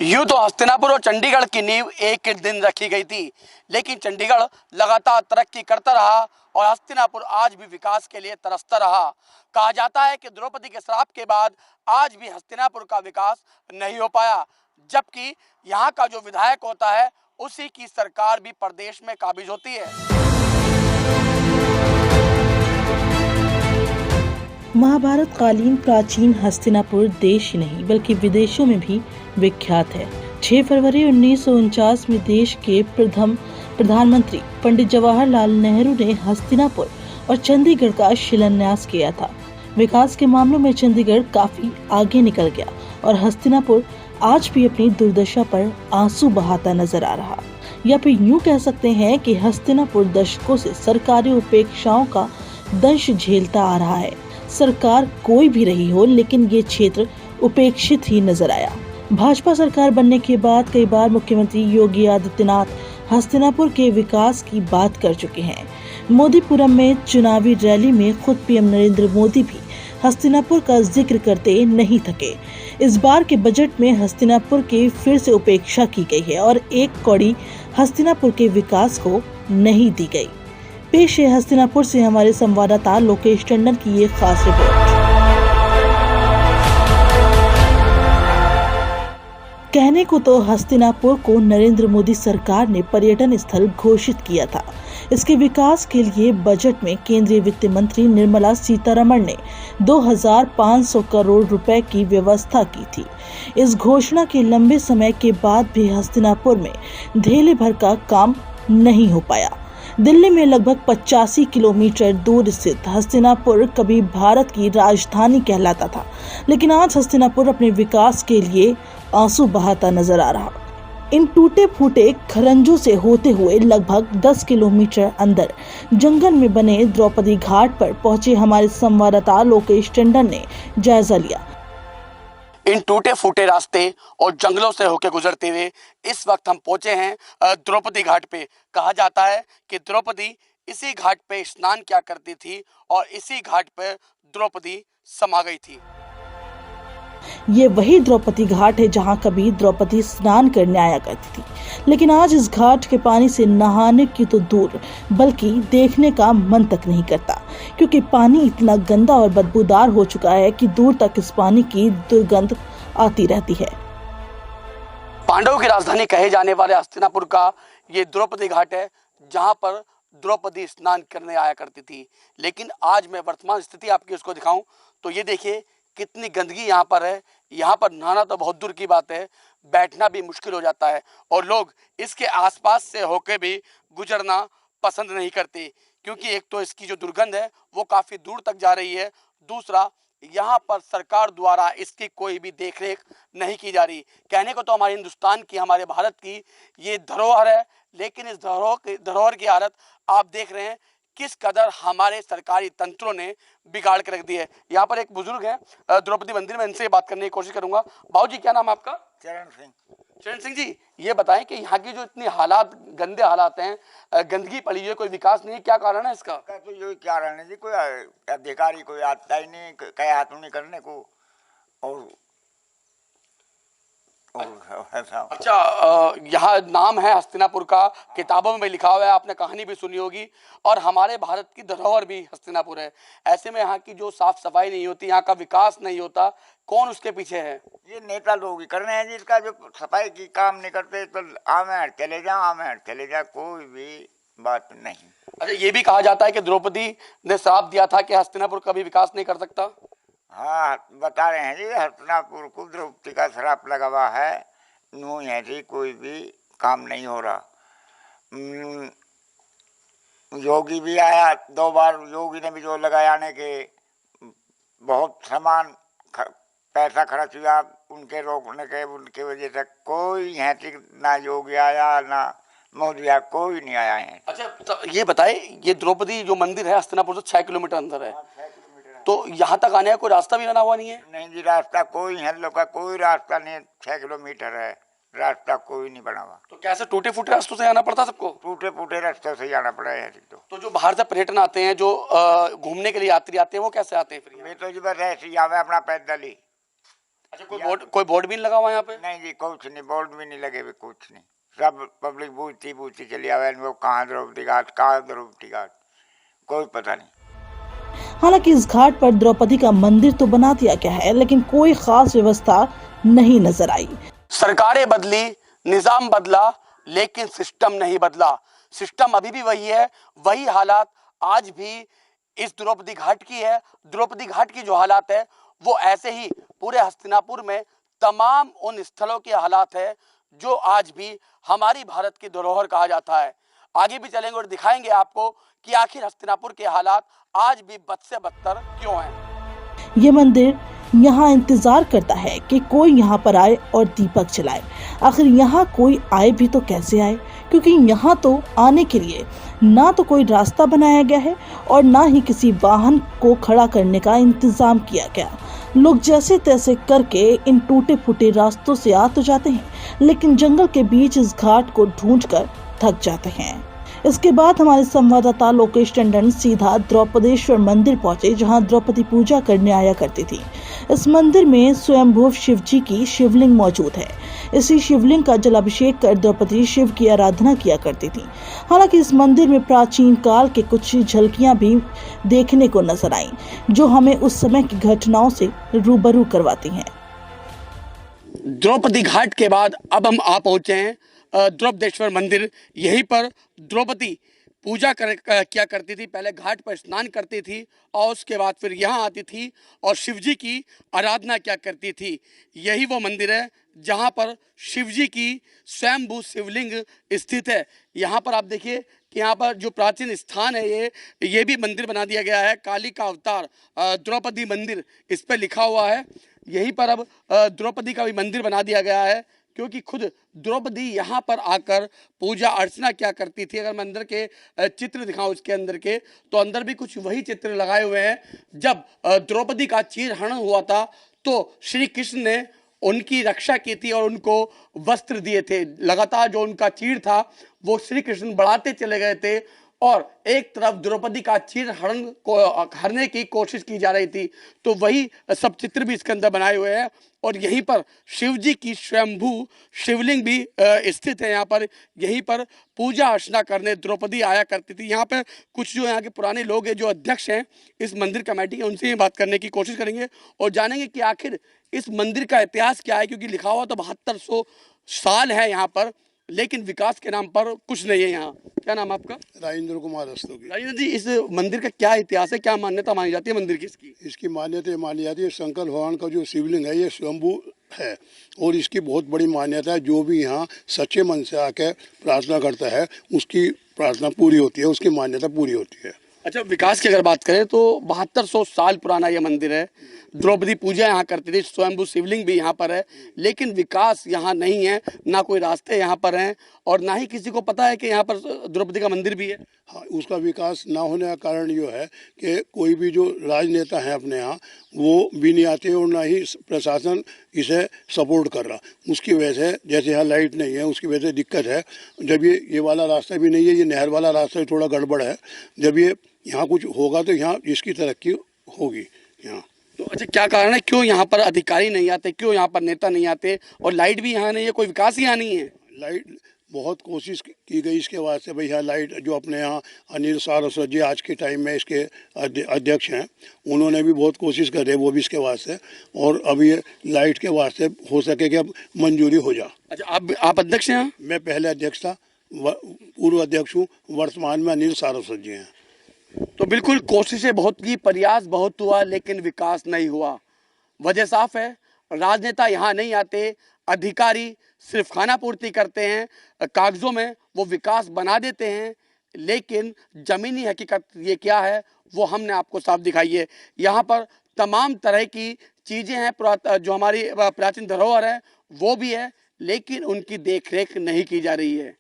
यूं तो हस्तिनापुर और चंडीगढ़ की नींव एक ही दिन रखी गई थी, लेकिन चंडीगढ़ लगातार तरक्की करता रहा और हस्तिनापुर आज भी विकास के लिए तरसता रहा। कहा जाता है कि द्रौपदी के श्राप के बाद आज भी हस्तिनापुर का विकास नहीं हो पाया, जबकि यहाँ का जो विधायक होता है उसी की सरकार भी प्रदेश में काबिज होती है। महाभारत कालीन प्राचीन हस्तिनापुर देश ही नहीं बल्कि विदेशों में भी विख्यात है। 6 फरवरी 1949 में देश के प्रथम प्रधानमंत्री पंडित जवाहरलाल नेहरू ने हस्तिनापुर और चंडीगढ़ का शिलान्यास किया था। विकास के मामलों में चंडीगढ़ काफी आगे निकल गया और हस्तिनापुर आज भी अपनी दुर्दशा पर आंसू बहाता नजर आ रहा। या फिर यूं कह सकते हैं कि हस्तिनापुर दशकों से सरकारी उपेक्षाओं का दंश झेलता आ रहा है। सरकार कोई भी रही हो, लेकिन ये क्षेत्र उपेक्षित ही नजर आया। भाजपा सरकार बनने के बाद कई बार मुख्यमंत्री योगी आदित्यनाथ हस्तिनापुर के विकास की बात कर चुके हैं। मोदीपुरम में चुनावी रैली में खुद पीएम नरेंद्र मोदी भी हस्तिनापुर का जिक्र करते नहीं थके। इस बार के बजट में हस्तिनापुर की फिर से उपेक्षा की गई है और एक कौड़ी हस्तिनापुर के विकास को नहीं दी गई। पेश है हस्तिनापुर से हमारे संवाददाता लोकेश टंडन की ये खास रिपोर्ट। कहने को तो हस्तिनापुर को नरेंद्र मोदी सरकार ने पर्यटन स्थल घोषित किया था। इसके विकास के लिए बजट में केंद्रीय वित्त मंत्री निर्मला सीतारमण ने 2500 करोड़ रुपए की व्यवस्था की थी। इस घोषणा के लंबे समय के बाद भी हस्तिनापुर में ढेले भर का काम नहीं हो पाया। दिल्ली में लगभग 85 किलोमीटर दूर स्थित हस्तिनापुर कभी भारत की राजधानी कहलाता था, लेकिन आज हस्तिनापुर अपने विकास के लिए आंसू बहाता नजर आ रहा। इन टूटे फूटे खरंजों से होते हुए लगभग 10 किलोमीटर अंदर जंगल में बने द्रौपदी घाट पर पहुंचे हमारे संवाददाता लोकेश टंडन ने जायजा लिया। इन टूटे फूटे रास्ते और जंगलों से होकर गुजरते हुए इस वक्त हम पहुंचे हैं द्रौपदी घाट पे। कहा जाता है कि द्रौपदी इसी घाट पे स्नान किया करती थी और इसी घाट पे द्रौपदी समा गई थी। ये वही द्रौपदी घाट है जहां कभी द्रौपदी स्नान करने आया करती थी, लेकिन आज इस घाट के पानी से नहाने की तो दूर बल्कि देखने का मन तक नहीं करता, क्योंकि पानी इतना गंदा और बदबूदार हो चुका है कि दूर तक इस पानी की दुर्गंध आती रहती है। पांडवों की राजधानी कहे जाने वाले हस्तिनापुर का ये द्रौपदी घाट है, जहां पर द्रौपदी स्नान करने आया करती थी। लेकिन आज मैं वर्तमान स्थिति आपकी उसको दिखाऊं तो ये देखिए कितनी गंदगी यहाँ पर है। यहाँ पर नहाना तो बहुत दूर की बात है, बैठना भी मुश्किल हो जाता है और लोग इसके आसपास से होकर भी गुजरना पसंद नहीं करते, क्योंकि एक तो इसकी जो दुर्गंध है वो काफ़ी दूर तक जा रही है, दूसरा यहाँ पर सरकार द्वारा इसकी कोई भी देखरेख नहीं की जा रही। कहने को तो हमारे हिंदुस्तान की, हमारे भारत की ये धरोहर है, लेकिन इस धरोहर की हालत आप देख रहे हैं किस कदर हमारे सरकारी तंत्रों ने बिगाड़ के रख दी है। यहाँ पर एक बुजुर्ग है द्रौपदी मंदिर में, इनसे बात करने की कोशिश करूंगा। बाबू जी, क्या नाम है आपका? चरण सिंह। चरण सिंह जी, ये बताएं कि यहाँ की जो इतनी हालात, गंदे हालात हैं, गंदगी पड़ी हुई है, कोई विकास नहीं है, क्या कारण है इसका? तो यही कारण है जी, कोई अधिकारी कोई आता ही नहीं, कहे हाथ नहीं करने को। और अच्छा, यहाँ नाम है हस्तिनापुर का, किताबों में भी लिखा हुआ है, आपने कहानी भी सुनी होगी, और हमारे भारत की धरोहर भी हस्तिनापुर है। ऐसे में यहाँ की जो साफ सफाई नहीं होती, यहाँ का विकास नहीं होता, कौन उसके पीछे है? ये नेता लोग ही कर रहे हैं जी। इसका जो सफाई की काम नहीं करते तो आमे चले जाओ, आमे चले जाओ, कोई भी बात नहीं। अच्छा, ये भी कहा जाता है कि द्रौपदी ने श्राप दिया था कि हस्तिनापुर कभी विकास नहीं कर सकता। हाँ, बता रहे हैं जी, हस्तिनापुर को द्रौपदी का श्राप लगा हुआ है। नो है जी, कोई भी काम नहीं हो रहा। योगी भी आया 2 बार, योगी ने भी जो लगाया आने के बहुत सामान पैसा खर्च हुआ उनके रोकने के, उनकी वजह से कोई यहाँ तक ना योगी आया ना मोदी आया, कोई नहीं आया है। अच्छा, तो ये बताए, ये द्रौपदी जो मंदिर है हस्तिनापुर से 6 किलोमीटर अंदर है, तो यहाँ तक आने का कोई रास्ता भी बना हुआ नहीं है? नहीं जी, रास्ता कोई है लोग का, कोई रास्ता नहीं। 6 किलोमीटर है, रास्ता कोई नहीं बना हुआ। तो कैसे टूटे फूटे रास्तों से आना पड़ता सबको? टूटे फूटे रास्ते से जाना पड़ा है। तो जो बाहर से पर्यटन आते हैं, जो घूमने के लिए यात्री आते हैं, वो कैसे आते हैं फिर? मैं तो जी बस ऐसे ही आवे अपना पैदल ही। अच्छा, कोई बोर्ड भी नहीं लगा हुआ यहाँ पे? नहीं जी, कुछ नहीं, बोर्ड भी नहीं लगे हुए, कुछ नहीं। सब पब्लिक बूझती चली आवे, वो कहाँ द्रौपदी घाट, कोई पता नहीं। हालांकि इस घाट पर द्रौपदी का मंदिर तो बना दिया गया है, लेकिन कोई खास व्यवस्था नहीं नजर आई। सरकारें बदली, निजाम बदला, लेकिन सिस्टम नहीं बदला। सिस्टम अभी भी वही है, वही हालात आज भी इस द्रौपदी घाट की है। द्रौपदी घाट की जो हालात है वो ऐसे ही पूरे हस्तिनापुर में तमाम उन स्थलों के हालात है जो आज भी हमारी भारत की धरोहर कहा जाता है। आगे भी चलेंगे और दिखाएंगे आपको कि आखिर हस्तिनापुर के हालात आज भी बद से बदतर क्यों हैं। ये मंदिर यहाँ इंतजार करता है कि कोई यहाँ पर आए और दीपक जलाए। आखिर यहाँ कोई आए भी तो कैसे आए, क्योंकि यहाँ तो आने के लिए ना तो कोई रास्ता बनाया गया है और ना ही किसी वाहन को खड़ा करने का इंतजाम किया गया। लोग जैसे तैसे करके इन टूटे फूटे रास्तों से आ तो जाते हैं, लेकिन जंगल के बीच इस घाट को ढूंढकर थक जाते हैं। इसके बाद हमारे संवाददाता लोकेश टंडन सीधा द्रौपदेश्वर मंदिर पहुंचे, जहां द्रौपदी पूजा करने आया करती थी। इस मंदिर में स्वयंभू शिव जी की शिवलिंग मौजूद है। इसी शिवलिंग का जलाभिषेक कर द्रौपदी शिव की आराधना किया करती थी। हालांकि इस मंदिर में प्राचीन काल के कुछ झलकियां भी देखने को नजर आईं, जो हमें उस समय की घटनाओं से रूबरू करवाती हैं। द्रौपदी घाट के बाद अब हम आ पहुंचे हैं द्रौपदेश्वर मंदिर। यहीं पर द्रौपदी पूजा किया करती थी। पहले घाट पर स्नान करती थी और उसके बाद फिर यहाँ आती थी और शिवजी की आराधना किया करती थी। यही वो मंदिर है जहाँ पर शिवजी की स्वयंभू शिवलिंग स्थित है। यहाँ पर आप देखिए कि यहाँ पर जो प्राचीन स्थान है ये भी मंदिर बना दिया गया है। काली का अवतार द्रौपदी मंदिर इस पर लिखा हुआ है। यहीं पर अब द्रौपदी का भी मंदिर बना दिया गया है, क्योंकि खुद द्रौपदी यहाँ पर आकर पूजा अर्चना क्या करती थी। अगर मैं अंदर के चित्र दिखाऊं इसके अंदर के, तो अंदर भी कुछ वही चित्र लगाए हुए हैं। जब द्रौपदी का चीरहरण हुआ था तो श्री कृष्ण ने उनकी रक्षा की थी और उनको वस्त्र दिए थे। लगातार जो उनका चीर था वो श्री कृष्ण बढ़ाते चले गए थे और एक तरफ द्रौपदी का चीरहरण को हरने की कोशिश की जा रही थी। तो वही सब चित्र भी इसके अंदर बनाए हुए हैं और यहीं पर शिव जी की स्वयंभू शिवलिंग भी स्थित है। यहाँ पर यहीं पर पूजा अर्चना करने द्रौपदी आया करती थी। यहाँ पर कुछ जो यहाँ के पुराने लोग हैं, जो अध्यक्ष हैं इस मंदिर कमेटी के, उनसे ही बात करने की कोशिश करेंगे और जानेंगे कि आखिर इस मंदिर का इतिहास क्या है। क्योंकि लिखा हुआ तो 7200 साल है यहाँ पर, लेकिन विकास के नाम पर कुछ नहीं है यहाँ। क्या नाम आपका? राजेंद्र कुमार रस्तोगी। राजेंद्र जी, इस मंदिर का क्या इतिहास है, क्या मान्यता मानी जाती है मंदिर की? इसकी मान्यता मानी जाती है, शंकर भगवान का जो शिवलिंग है ये स्वयंभू है और इसकी बहुत बड़ी मान्यता है। जो भी यहाँ सच्चे मन से आके प्रार्थना करता है उसकी प्रार्थना पूरी होती है, उसकी मान्यता पूरी होती है। अच्छा, विकास की अगर बात करें तो 7200 साल पुराना ये मंदिर है। द्रौपदी पूजा यहाँ करती थी, स्वयंभू शिवलिंग भी यहाँ पर है, लेकिन विकास यहाँ नहीं है। ना कोई रास्ते यहाँ पर हैं और ना ही किसी को पता है कि यहाँ पर द्रौपदी का मंदिर भी है। हाँ, उसका विकास ना होने का कारण ये है कि कोई भी जो राजनेता हैं अपने यहाँ वो भी नहीं आते और ना ही प्रशासन इसे सपोर्ट कर रहा। उसकी वजह से जैसे यहाँ लाइट नहीं है उसकी वजह से दिक्कत है। जब ये वाला रास्ता भी नहीं है, ये नहर वाला रास्ता थोड़ा गड़बड़ है। जब ये यहाँ कुछ होगा तो यहाँ इसकी तरक्की होगी यहाँ। तो अच्छा, क्या कारण है, क्यों यहाँ पर अधिकारी नहीं आते, क्यों यहाँ पर नेता नहीं आते? और लाइट भी यहाँ नहीं है, कोई विकास यहाँ नहीं है। लाइट बहुत कोशिश की गई इसके वास्ते भाई। यहाँ लाइट जो अपने यहाँ अनिल सारस्वत जी आज के टाइम में इसके अध्यक्ष हैं, उन्होंने भी बहुत कोशिश कर रहे, वो भी इसके वास्ते। और अब ये लाइट के वास्ते हो सके कि अब मंजूरी हो जा। अच्छा, आप अध्यक्ष हैं? मैं पहले अध्यक्ष था, पूर्व अध्यक्ष हूँ, वर्तमान में अनिल सारस्वत जी हैं। तो बिल्कुल कोशिशें बहुत की, प्रयास बहुत हुआ, लेकिन विकास नहीं हुआ। वजह साफ है, राजनेता यहाँ नहीं आते, अधिकारी सिर्फ खाना पूर्ति करते हैं, कागजों में वो विकास बना देते हैं, लेकिन जमीनी हकीकत ये क्या है वो हमने आपको साफ दिखाई है। यहाँ पर तमाम तरह की चीज़ें हैं, जो हमारी प्राचीन धरोहर है वो भी है, लेकिन उनकी देखरेख नहीं की जा रही है।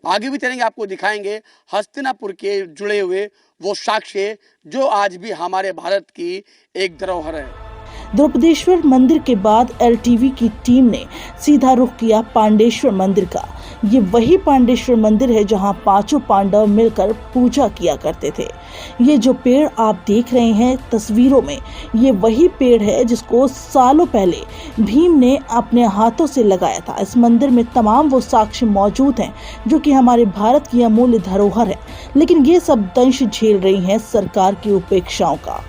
आगे भी चलेंगे, आपको दिखाएंगे हस्तिनापुर के जुड़े हुए वो साक्ष्य जो आज भी हमारे भारत की एक धरोहर है। द्रौपदेश्वर मंदिर के बाद एलटीवी की टीम ने सीधा रुख किया पांडेश्वर मंदिर का। ये वही पांडेश्वर मंदिर है जहां पांचों पांडव मिलकर पूजा किया करते थे। ये जो पेड़ आप देख रहे हैं तस्वीरों में, ये वही पेड़ है जिसको सालों पहले भीम ने अपने हाथों से लगाया था। इस मंदिर में तमाम वो साक्ष्य मौजूद हैं जो कि हमारे भारत की अमूल्य धरोहर है, लेकिन ये सब दंश झेल रही हैं सरकार की उपेक्षाओं का।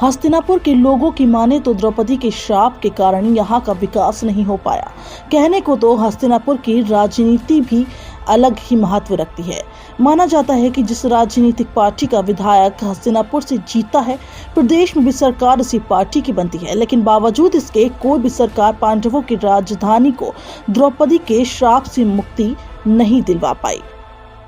हस्तिनापुर के लोगों की माने तो द्रौपदी के श्राप के कारण यहाँ का विकास नहीं हो पाया। कहने को तो हस्तिनापुर की राजनीति भी अलग ही महत्व रखती है। माना जाता है कि जिस राजनीतिक पार्टी का विधायक हस्तिनापुर से जीता है, प्रदेश में भी सरकार उसी पार्टी की बनती है, लेकिन बावजूद इसके कोई भी सरकार पांडवों की राजधानी को द्रौपदी के श्राप से मुक्ति नहीं दिलवा पाई।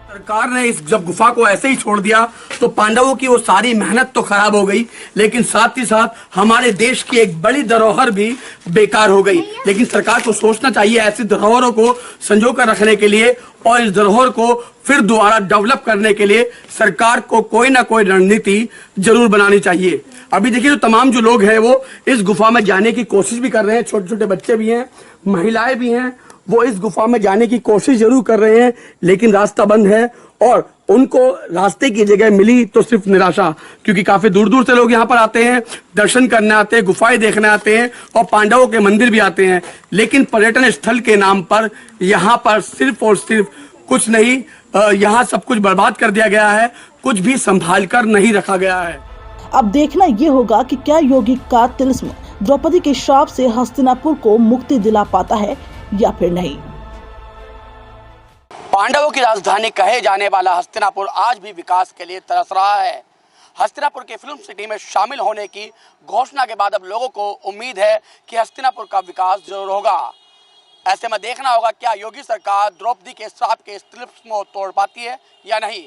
सरकार ने इस जब गुफा को ऐसे ही छोड़ दिया तो पांडवों की वो सारी मेहनत तो खराब हो गई, लेकिन साथ ही साथ हमारे देश की एक बड़ी धरोहर भी बेकार हो गई। लेकिन सरकार को सोचना चाहिए ऐसी धरोहरों को संजो कर रखने के लिए, और इस धरोहर को फिर दोबारा डेवलप करने के लिए सरकार को कोई ना कोई रणनीति जरूर बनानी चाहिए। अभी देखिए, जो तमाम जो लोग हैं वो इस गुफा में जाने की कोशिश भी कर रहे हैं। छोटे छोटे बच्चे भी हैं, महिलाएं भी हैं, वो इस गुफा में जाने की कोशिश जरूर कर रहे हैं, लेकिन रास्ता बंद है और उनको रास्ते की जगह मिली तो सिर्फ निराशा, क्योंकि काफी दूर दूर से लोग यहाँ पर आते हैं, दर्शन करने आते हैं, गुफाएं देखने आते हैं और पांडवों के मंदिर भी आते हैं, लेकिन पर्यटन स्थल के नाम पर यहाँ पर सिर्फ और सिर्फ कुछ नहीं, यहाँ सब कुछ बर्बाद कर दिया गया है, कुछ भी संभाल कर नहीं रखा गया है। अब देखना ये होगा कि क्या योगी का तिलिस्म द्रौपदी के श्राप से हस्तिनापुर को मुक्ति दिला पाता है या फिर नहीं। पांडवों की राजधानी कहे जाने वाला हस्तिनापुर आज भी विकास के लिए तरस रहा है। हस्तिनापुर के फिल्म सिटी में शामिल होने की घोषणा के बाद अब लोगों को उम्मीद है कि हस्तिनापुर का विकास जरूर होगा। ऐसे में देखना होगा क्या योगी सरकार द्रौपदी के श्राप के इस तिलिस्म को तोड़ पाती है या नहीं।